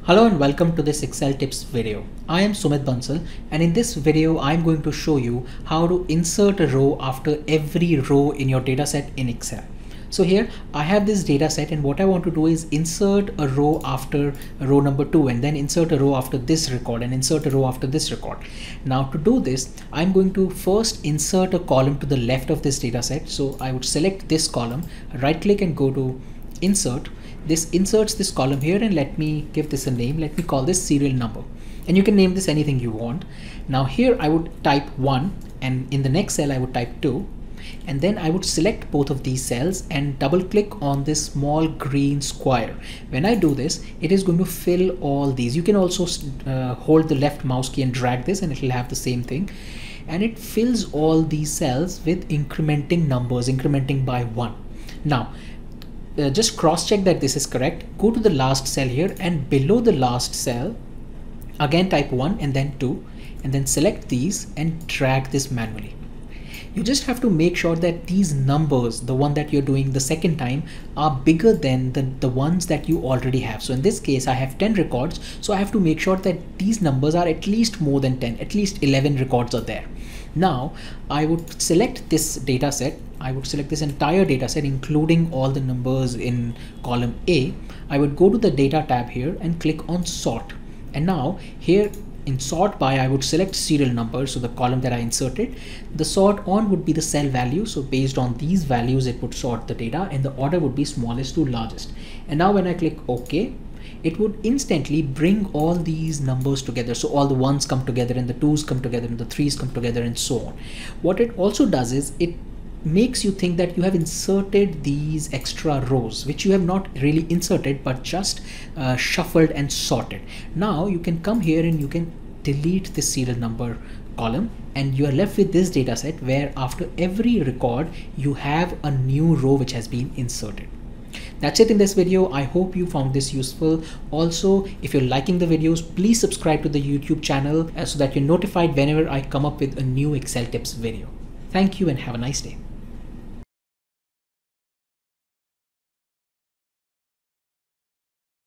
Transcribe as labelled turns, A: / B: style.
A: Hello and welcome to this Excel tips video. I am Sumit Bansal, and in this video I'm going to show you how to insert a row after every row in your dataset in Excel. So here I have this dataset, and what I want to do is insert a row after row number 2, and then insert a row after this record, and insert a row after this record. Now to do this, I'm going to first insert a column to the left of this dataset. So I would select this column, right click and go to insert. This inserts this column here, and let me give this a name. Let me call this serial number, and you can name this anything you want. Now here I would type 1, and in the next cell I would type 2, and then I would select both of these cells and double click on this small green square. When I do this, it is going to fill all these. You can also hold the left mouse key and drag this, and it will have the same thing, and it fills all these cells with incrementing numbers, incrementing by 1. Now just cross check that this is correct. Go to the last cell here, and below the last cell again type 1 and then 2, and then select these and drag this manually. You just have to make sure that these numbers, the one that you're doing the second time, are bigger than the ones that you already have. So in this case I have 10 records, so I have to make sure that these numbers are at least more than 10, at least 11 records are there. Now I would select this data set. I would select this entire data set, including all the numbers in column A. I would go to the data tab here and click on sort, and now here in sort by, I would select serial number, so the column that I inserted. The sort on would be the cell value, so based on these values it would sort the data, and the order would be smallest to largest. And now when I click OK, it would instantly bring all these numbers together. So all the ones come together, and the twos come together, and the threes come together, and so on. What it also does is it makes you think that you have inserted these extra rows, which you have not really inserted but just shuffled and sorted. Now you can come here and you can delete this serial number column, and you are left with this data set where after every record you have a new row which has been inserted. That's it in this video. I hope you found this useful. Also, if you're liking the videos, please subscribe to the YouTube channel so that you're notified whenever I come up with a new Excel tips video. Thank you and have a nice day.